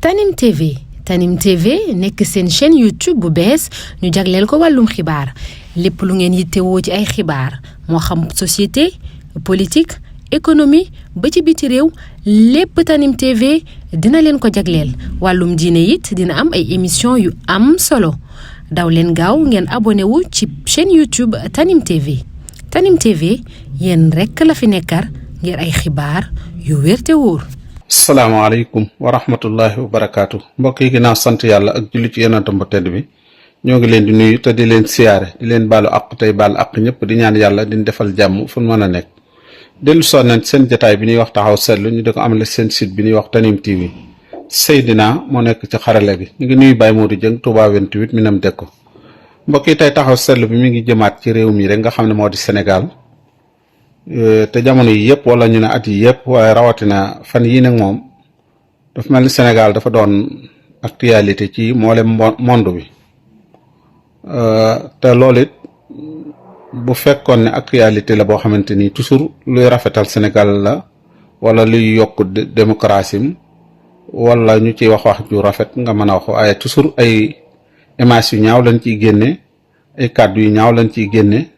Tanim TV Tanim TV nekk seen chaîne YouTube bu bees ñu jagleel ko wàllum xibaar lépp lu ngeen yittewoo ci ay xibaar moo xam société politique économie ba ci biti réew lépp Tanim TV dina leen ko jagleel wàllum diine it dina am ay émission yu am solo daw leen gaaw ngeen abonné wu ci chaîne YouTube Tanim TV Tanim TV yéen rekk la fi nekkar ngir ay xibaar yu wér te wóor. asalaamaaleykum wa rahmatullahi wa barakaatu mbokk yi ginnaaw sant yàlla ak julli ci yonentam bu tedd bi ñoo ngi leen di nuyu te di leen siyaare di leen baalu àq tey baal àq ñëpp di ñaan yàlla di defal jàmm fu mën a nekk. dellu soon nañ seen jotaay bi ñuy wax taxaw seetlu ñu di ko amale seen site bi ñuy wax Tanim TV Seydina moo nekk ci xarale gi ñu ngi nuyu Baye Modou Dieng Touba 28 Minam Dekko mbokk yi tey taxaw seetlu bi mi ngi jëmaat ci réew mi rek nga xam ne moo di Sénégal. te jamono yi yëpp wala ñu ne at yi yëpp waaye rawatina fan yii nag moom dafa mel ni Sénégal dafa doon actualité ci mboolem monde bi te loolu it bu fekkoon ne actualité la boo xamante ni toujours luy rafetal Sénégal la wala luy yokk démocratie wala ñu ciy wax ju rafet nga mën a wax waaye toujours ay images yu ñaaw lañ ciy génne ay kàddu yu ñaaw lañ ciy génne.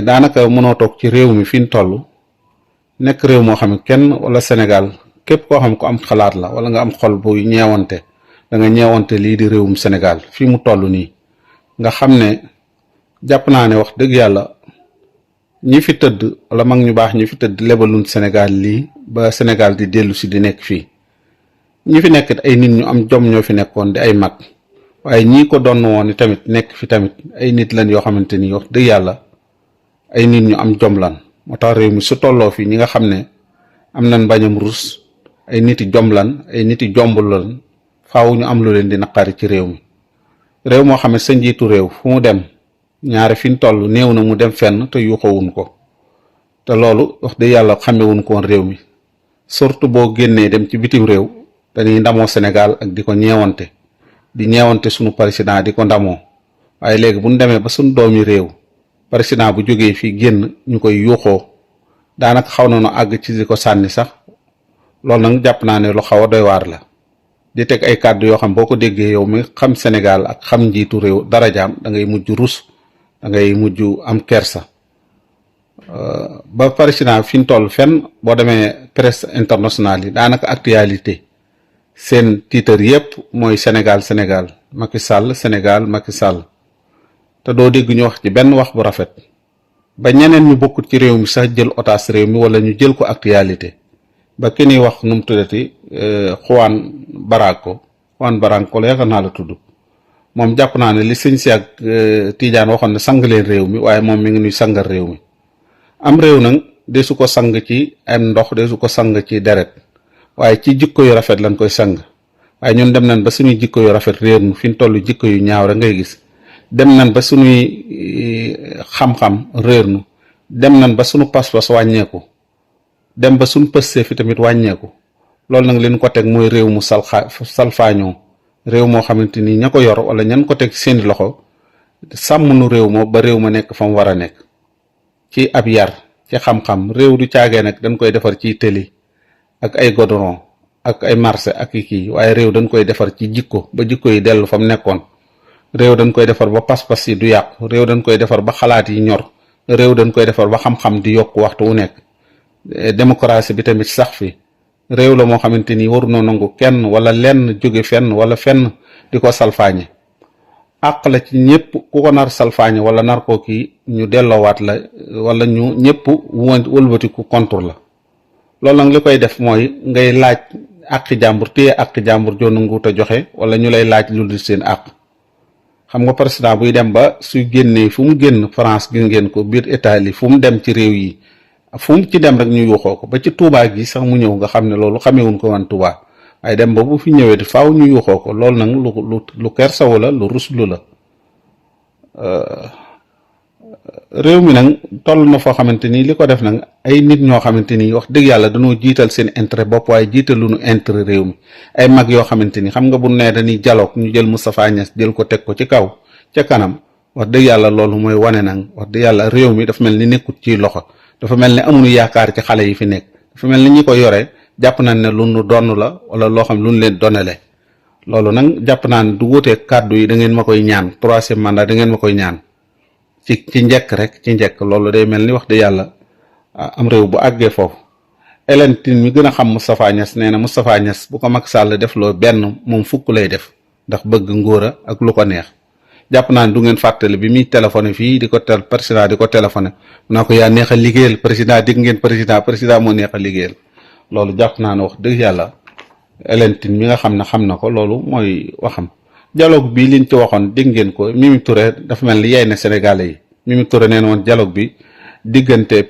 daanaka mënoo toog ci réew mi fi ñu toll nekk réew moo xam ne kenn wala Sénégal képp koo xam ko am xalaat la wala nga am xol bu ñeewante da nga ñeewante lii di réewum Sénégal fii mu toll nii nga xam ne jàpp naa ne wax dëgg yàlla ñi fi tëdd wala mag ñu baax ñi fi tëdd lebaluñ Sénégal lii ba Sénégal di dellu si di nekk fii ñi fi nekk ay nit ñu am jom ñoo fi nekkoon di ay mag waaye ñii ko doon woon tamit nekk fi tamit ay nit lañ yoo xamante ni wax dëgg yàlla ay nit ñu am jom lan moo tax réew mi su tolloo fii ñi nga xam ne am nañ mbañam rus ay niti jom lan ay niti jombul lan faaw ñu am lu leen di naqari ci réew mi réew moo xam ne sa njiitu réew fu mu dem ñaari fi ñu toll néew na mu dem fenn te yuuxawuñ ko te loolu wax dëgg yàlla xamewuñ ko woon réew mi surtout boo génnee dem ci bitim réew dañuy ndamoo Sénégal ak di ko ñeewante di ñeewante sunu président di ko ndamoo waaye léegi bu ñu demee ba suñu doomi réew président bu jógee fii génn ñu koy yuuxoo daanaka xaw na no àgg ci di ko sànni sax loolu nag jàpp naa ne lu xaw a doy waar la di teg ay kàddu yoo xam boo ko déggee yow mi xam Sénégal ak xam njiitu réew darajaam da ngay mujj rus da ngay mujj am kersa ba président fi ñu toll fenn boo demee presse internationale yi daanaka actualité seen titre yépp mooy Sénégal Macky Sall Sénégal Macky Sall te doo dégg ñu wax ci benn wax bu rafet ba ñeneen ñu bokkut ci réew mi sax jël otage réew mi wala ñu jël ko actualité ba ki ñuy wax nu mu tuddati Juan Branco la yaakaar naa la tudd moom jàpp naa ne li sëñ si ak Tidiane waxoon ne sang leen réew mi waaye moom mi ngi nuy sangal réew mi am réew nag de su ko sang ci am ndox de su ko sang ci deret waaye ci jikko yu rafet lañ koy sang waaye ñun dem nañ ba suñuy jikko yu rafet réer nu fi ñu toll jikko yu ñaaw rek ngay gis dem nañ ba suñuy xam-xam réer nu dem nañ ba suñu pas-pas wàññeeku dem ba suñu pëste fi tamit wàññeeku loolu nag leen ko teg mooy réew mu salfaañoo réew moo xamante ni ña ko yor wala ñan ko teg seeni loxo sàmm nu réew moo ba réew ma nekk fa mu war a nekk ci ab yar ci xam-xam réew du caagee nag dañ koy defar ci tëli ak ay goudron ak ay marché ak i kii waaye réew dañ koy defar ci jikko ba jikko yi dellu fa mu nekkoon réew dañ koy defar ba pas-pas yi du yàqu réew dañ koy defar ba xalaat yi ñor réew dañ koy defar ba xam-xam di yokk waxtu wu nekk démocratie bi tamit sax fi réew la moo xamante ni waru noo nangu kenn wala lenn jóge fenn wala fenn di ko salfaañe àq la ci ñëpp ku ko nar salfaañe wala nar koo kii ñu delloowaat la wala ñu ñëpp wëlbatiku contre la loolu nag li koy def mooy ngay laaj àqi jàmbur téye àqi jàmbur joo nanguut a joxe wala ñu lay laaj lu di seen àq xam nga président buy dem ba suy génnee fu mu génn France gis ngeen ko biir Italie fu mu dem ci réew yi fu mu ci dem rek ñu yuuxoo ko ba ci Touba gi sax mu ñëw nga xam ne loolu xamewuñ ko wan Touba waaye dem ba bu fi ñëwee faaw ñu yuuxoo ko loolu nag lu kersawu la lu ruslu la réew mi nag toll na foo xamante ni li ko def nag ay nit ñoo xamante ni wax dëgg yàlla dañoo jiital seen intérêt bopp waaye jiital lu nu intérêt réew mi ay mag yoo xamante ni xam nga bu nee dañuy dialogue ñu jël Moustapha Niasse jël ko teg ko ci kaw ca kanam wax dëgg yàlla loolu mooy wane nag wax dëgg yàlla réew mi dafa mel ni nekkut ci loxo dafa mel ni amuñu yaakaar ci xale yi fi nekk dafa mel ni ñi ko yore jàpp nañ ne lu nu donn la wala loo xam lu nu leen donale loolu nag jàpp naa ne du wutee kàddu yi da ngeen ma koy ñaan 3e mandat da ngeen ma koy ñaan ci njëkk rek ci njëkk loolu day mel ni wax dëgg yàlla am réew bu àggee foofu. Hélène Tine mi gën a xam Moustapha Niass nee na Moustapha Niass bu ko Macky Sall def loo benn moom fukk lay def ndax bëgg ngóora ak lu ko neex jàpp naa ne du ngeen fàttali bi muy téléphoné fii di ko président di ko téléphoné mu naa ko yaa neex a liggéeyal président dégg ngeen président moo neex a liggéeyal loolu jàpp naa ne wax dëgg yàlla Hélène Tine mi nga xam ne xam na ko loolu mooy waxam. dialogue bi liñ ci waxoon dégg ngeen ko Mimi Touré dafa mel ni yaay na Sénégalais yi Mimi Touré nee na woon dialogue bi diggante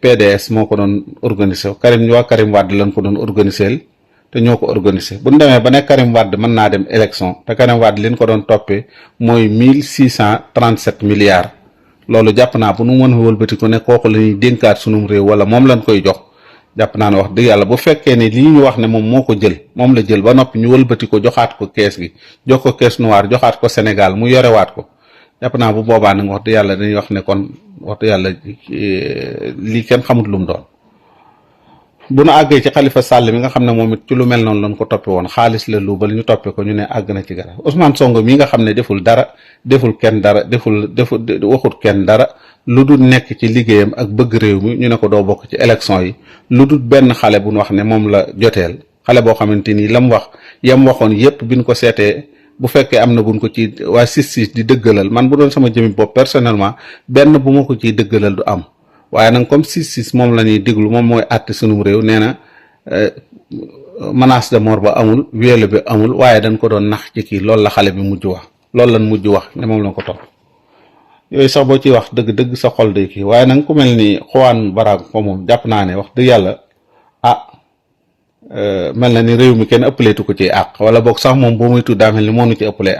PDS moo ko doon organisé Karim Wade lañ ko doon organisé te ñoo ko organisé bu ñu demee ba ne Karim Wade mën naa dem élection te Karim Wade liñ ko doon toppee mooy 1637 milliards loolu jàpp naa bu nu mën a wëlbati ko ne kooku la ñuy dénkaat sunum réew wala moom lañ koy jox jàpp naa ne wax dëgg yàlla bu fekkee ne lii ñu wax ne moom moo ko jël moom la jël ba noppi ñu wëlbati ko joxaat ko kees gi jox ko caisse noire joxaat ko Sénégal mu yorewaat ko jàpp naa bu boobaa nag wax dëgg yàlla dañuy wax ne kon wax dëgg yàlla lii kenn xamut lu mu doon. bu nu àggee ci Khalifa Sall mi nga xam ne moom it ci lu mel noonu lañ ko toppe woon xaalis la luubal ñu toppe ko ñu ne àgg na ci gara Ousmane Sonko mi nga xam ne deful dara deful kenn dara waxut kenn dara lu dul nekk ci liggéeyam ak bëgg réew mi ñu ne ko doo bokk ci élection yi lu dul benn xale bu ñu wax ne moom la joteel xale boo xamante ni la mu wax yam waxoon yépp biñ ko seetee bu fekkee am na buñ ko ci waa 6-6 di dëggalal man bu doon sama jëmi bopp personnellement benn bu ma ko ciy dëggalal du am waaye nag comme 6-6 moom la ñuy déglu moom mooy àtte sunum réew nee na menace de mort ba amul viol bi amul waaye dañ ko doon nax ci kii loolu la xale bi mujj wax loolu lañ mujj wax ne moom lañ ko topp yooyu sax boo ciy wax dëgg-dëgg sa xol day kii waaye nag ku mel ni Juan Branco ko moom jàpp naa ne wax dëgg yàlla mel na ni réew mi kenn ëppaleetu ko ci àq wala boog sax moom boo muy tudd daa mel ni moo nu ci ëppalee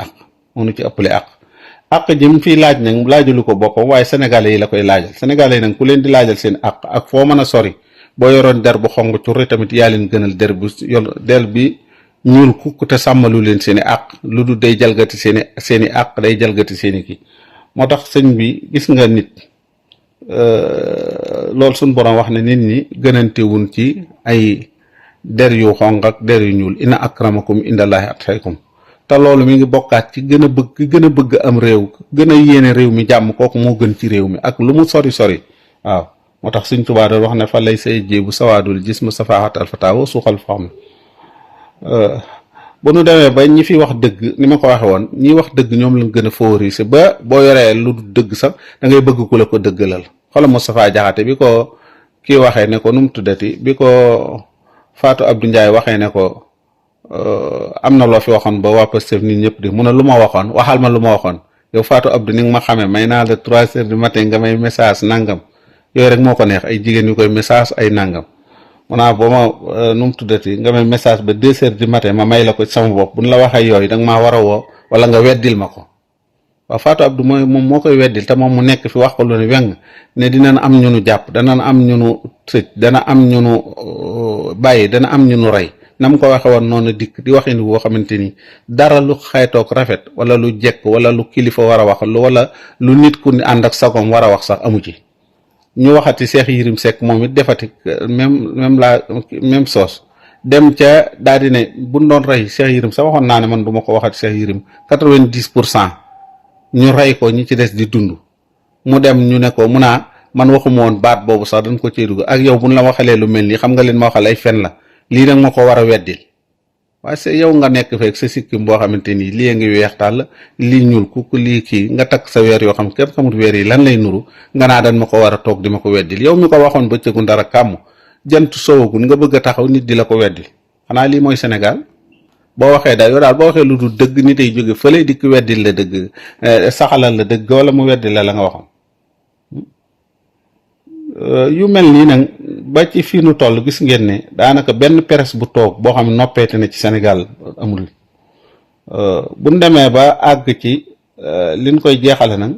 àq ji mu fiy laaj nag laajalu ko boppam waaye sénégalais yi la koy laajal sénégalais yi nag ku leen di laajal seen àq ak foo mën a sori boo yoroon der bu xong curri tamit yaa leen gënal der bi ñuul kukk te sàmmalu leen seen i àq lu dul day jalgati seen i àq day jalgati seen i kii moo tax sëñ bi gis nga nit loolu suñ borom wax ne nit ñi gënantewun ci ay der yu xong ak der yu ñuul inna akramakum indallahi atqakum te loolu mi ngi bokkaat ci gën a bëgg am réew gën a yéene réew mi jàmm kooku moo gën ci réew mi ak lu mu sori waaw moo tax Sëñ Tuubaa doon wax ne fa lay say jéebu sawaadul gis mu safaaxat alfataawa suuxal faxam bu nu demee ba ñi fi wax dëgg ni ma ko waxe woon ñi wax dëgg ñoom lañ gën a favoriser ba boo yoree lu dëgg sax da ngay bëgg ku la ko dëggalal xoolal Moustapha Diakhaté bi ko kii waxee ne ko nu mu tuddati bi ko Fatou Abdou Ndiaye waxee ne ko am na loo fi waxoon ba waa Pastef nit ñëpp di mu ne lu ma waxoon waxal ma lu ma waxoon yow Fatou Abdou ni nga ma xamee may naa la 3 heures du matin nga may message nangam yooyu rek moo ko neex ay jigéen yu koy message ay nangam mu naa boo ma nu mu tuddati nga may message ba 2 heures du matin ma may la ko sama bopp bu ñu la waxee yooyu danga maa war a woo wala nga weddil ma ko waaw Fatou Abdou moom moo koy weddil te moom mu nekk fi wax ko lu ne weng ne dinañ am ñu nu jàpp danañ am ñu nu tëj dana am ñu nu bàyyi dana am ñu nu rey na mu ko waxe woon noonu dikk di waxin boo xamante ni dara lu xaytoog rafet wala lu jekk wala lu kilifa war a wax wala lu nit ku ni ànd ak sagom war a wax sax amu ci ñu waxati Cheikh Yérim Seck moom it defati même soos dem ca daal di ne buñ doon rey Cheikh Yérim sax waxoon naa ne man du ma ko waxati Cheikh Yérim 90% ñu rey ko ñi ci des di dund mu dem ñu ne ko mun naa man waxuma woon baat boobu sax dañ ko cee dugg ak yow buñ la waxalee lu mel nii xam nga leen ma waxal ay fen la lii nag ma ko war a weddil waaye c'est yow nga nekk fekk sa sikkim boo xamante nii lii ngi weex tàll lii ñuul kukk lii kii nga takk sa weer yoo xam kenn xamut weer yi lan lay nuru nga naa dañ ma ko war a toog di ma ko weddil yow mi ko waxoon bëccëgu dara kàmm jant sowagul nga bëgg a taxaw nit di la ko weddil xanaa lii mooy Sénégal boo waxee daal yow daal boo waxee lu dul dëgg nit ay jóge fële dikk weddil la dëgg saxalal la dëgg wala mu weddil la nga waxoon yu mel nii nag ba ci fii nu toll gis ngeen ne daanaka benn presse bu toog boo xam ne noppeete na ci Sénégal amul buñ demee ba àgg ci liñ koy jeexale nag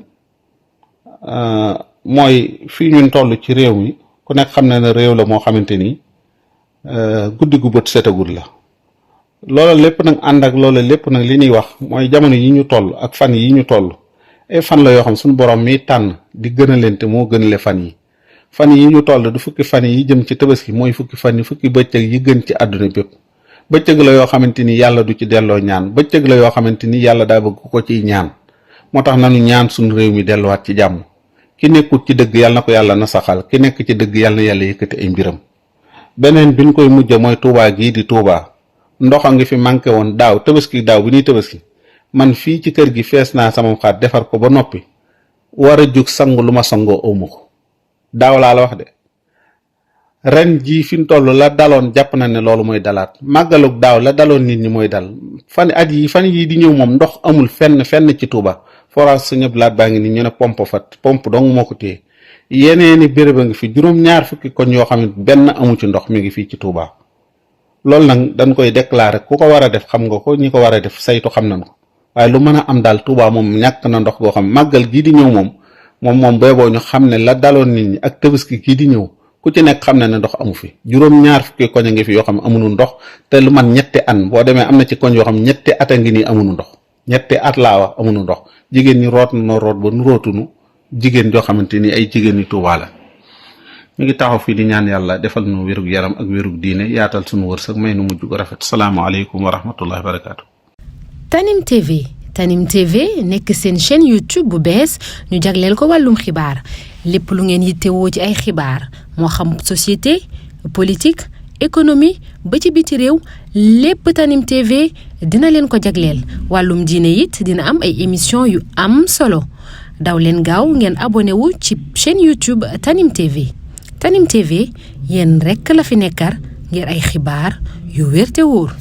mooy fii ñun toll ci réew mi ku nekk xam na ne réew la moo xamante ni guddi gu bët setagul la loola lépp nag ànd ak loola lépp nag li ñuy wax mooy jamono yi ñu toll ak fan yi ñu toll ay fan la yoo xam suñu borom mi tànn di gënalente moo gënale fan yi fan yi ñu toll du fukki fan yi jëm ci tabaski mooy fukki bëccëg yi gën ci àdduna bépp bëccëg la yoo xamante ni yàlla du ci delloo ñaan bëccëg la yoo xamante ni yàlla daa bëgg ko ciy ñaan moo tax nanu ñaan suñu réew mi delluwaat ci jàmm ki nekkut ci dëgg yàlla na ko yàlla nasaxal ki nekk ci dëgg yàlla na yàlla yëkkati ay mbiram. beneen bi ñu koy mujj mooy Touba gii di Touba ndox a ngi fi manqué woon daaw tabaski daaw bi ñuy tabaski man fii ci kër gi fees naa sama xaat defar ko ba noppi war a jóg sangu lu ma sangoo awma ko daaw laa la wax de ren jii fi mu toll la daloon jàpp na ne loolu mooy dalaat màggalug daaw la daloon nit ñi mooy dal fan yii di ñëw moom ndox amul fenn ci Touba forage su ñëpp laat baa ngi ni ñu ne pompe dong moo ko téye yeneeni béréb a ngi fi juróom-ñaar fukki koñ yoo xam ne benn amu ci ndox mi ngi fii ci Touba loolu nag dañ koy déclarer ku ko war a def xam nga ko ñi ko war a def saytu xam nañ ko waaye lu mën a am daal Touba moom ñàkk na ndox goo xam màggal gii di ñëw moom booboo ñu xam ne la daloon nit ñi ak tabaski gii di ñëw ku ci nekk xam na ne ndox amu fi juróom-ñaar fukki koñ a ngi fi yoo xam ne amuñu ndox te lu man ñetti an boo demee am na ci koñ yoo xam ñetti at a ngi nii amuñu ndox ñetti at laa wax amuñu ndox jigéen ñi root na root ba nu rootunu jigéen joo xamante ni ay jigéen ñi Touba la ñu ngi taxaw fii di ñaan yàlla defal nu wérug yaram ak wérug diine yaatal sunu wërsëg may nu mujj gu rafet salaamaaleykum wa rahmatullahi wa barakaatu. Tanim TV nekk seen chaîne YouTube bu bees ñu jagleel ko wàllum xibaar lépp lu ngeen yittewoo ci ay xibaar moo xam société politique économie ba ci biti réew lépp Tanim TV dina leen ko jagleel wàllum diine it dina am ay émission yu am solo daw leen gaaw ngeen abonné wu ci chaîne YouTube Tanim TV yéen rekk la fi nekkar ngir ay xibaar yu wér te wóor